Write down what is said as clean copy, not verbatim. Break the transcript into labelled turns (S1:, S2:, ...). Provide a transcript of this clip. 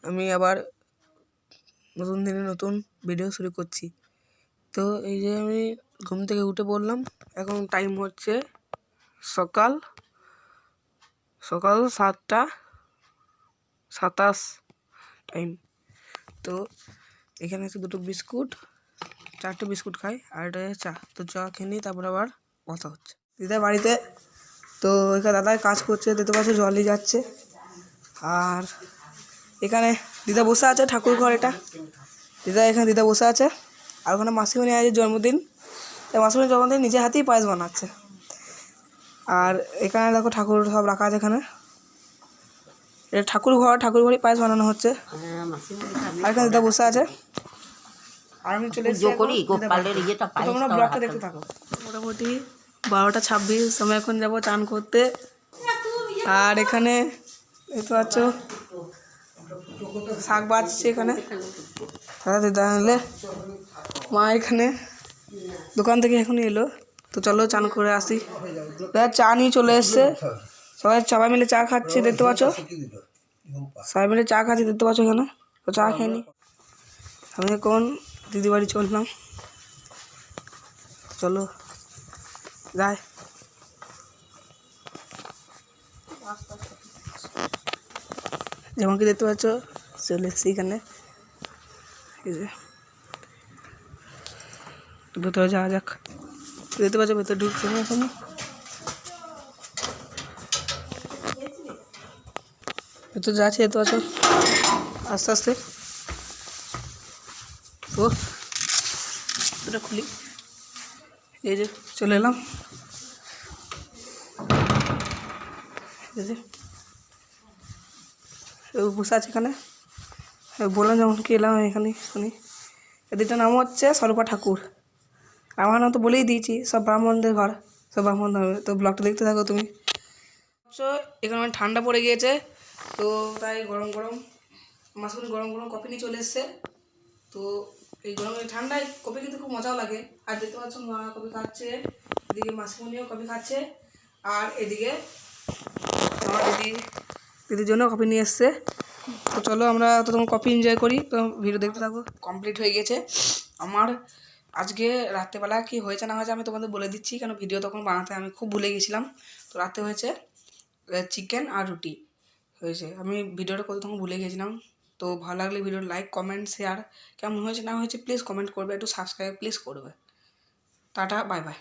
S1: আমি আবার নতুন দিনে নতুন ভিডিও শুরু করছি। তো এই যে আমি ঘুম থেকে উঠে পড়লাম, এখন টাইম হচ্ছে সকাল 7:27 টাইম। তো এখানে আছে 2টো বিস্কুট, 4টে বিস্কুট খাই, আর এটা চা। তো চা খেয়ে নিই, তারপর আবার কথা হচ্ছে দিদার বাড়িতে। তো এখানে দাদাই কাজ করছে, দেখতে পাচ্ছ জলই যাচ্ছে। আর এখানে দিদা বসে আছে, ঠাকুর ঘর এটা। দিদা বসে আছে। আর ওখানে মাসিমণি আছে জন্মদিন, তাই মাসিমণির জন্মদিন নিজের হাতেই পায়েস বানাচ্ছে। আর এখানে দেখো ঠাকুর সব রাখা আছে। এখানে এটা ঠাকুর ঘরেই পায়েস বানানো হচ্ছে। আর এখানে দিদা বসে আছে। আর আমি চলে এসেছি, তোমরা ব্লগটা দেখতে থাকো। মোটামুটি 12:26 আমি এখন যাবো চান করতে। আর এখানে দেখতে পাচ্ছ শাক বাজছে এখানে দাদা দিদা আনলে। মা এখানে দোকান থেকে এখনই এলো। তো চলো চান করে আসি। দাদা চা নিয়ে চলে এসছে, সবাই মিলে চা খাচ্ছি, দেখতে পাচ্ছ এখানে। তো চা খেয়ে নি। আমি এখন দিদি বাড়ি চললাম, চলো যাই। যেমন কি দেখতে পাচ্ছ চলে এসছি এখানে। এই যে ভেতরে যাওয়া যাক। দেখতে পাচ্ছ ভেতরে ঢুকছে না এখন, ভেতরে যাচ্ছে। দেখতে পাচ্ছ আস্তে আস্তে। তো এটা খুলি, এই যে চলে এলাম। এই যে বসে আছে এখানে, বললাম যেমন কি এলাম এখানে শুনি। এদিকটার নাম হচ্ছে স্বরূপা ঠাকুর। আমার নাম তো বলেই দিয়েছি, সব ব্রাহ্মণদের ঘর, সব ব্রাহ্মণ ধর্মে। তো ব্লগটা দেখতে থাকো তুমি। এখানে অনেক ঠান্ডা পড়ে গিয়েছে, তো তাই গরম গরম কফি নিয়ে চলে এসছে। তো এই গরমের ঠান্ডায় কফি খেতে খুব মজাও লাগে। আর দেখতে পাচ্ছ মা কফি খাচ্ছে, এদিকে মাসিমণিও কফি খাচ্ছে, আর এদিকে আমার দিদির জন্য কফি নিয়ে এসছে। তো চলো আমরা তো তখন কফি এনজয় করি। তো ভিডিও দেখতে থাকো। কমপ্লিট হয়ে গেছে আমার। আজকে রাত্রেবেলা কি হয়েছে না হয়েছে আমি তোমাদের বলে দিচ্ছি, কেন ভিডিও তখন বানাতে আমি খুব ভুলে গেছিলাম। তো রাতে হয়েছে চিকেন আর রুটি হয়েছে। আমি ভিডিওটা করতে তখন ভুলে গেছিলাম। তো ভালো লাগলে ভিডিও লাইক কমেন্ট শেয়ার, কেমন হয়েছে না হয়েছে প্লিজ কমেন্ট করবে, একটু সাবস্ক্রাইব প্লিজ করবে। Tata, bye bye.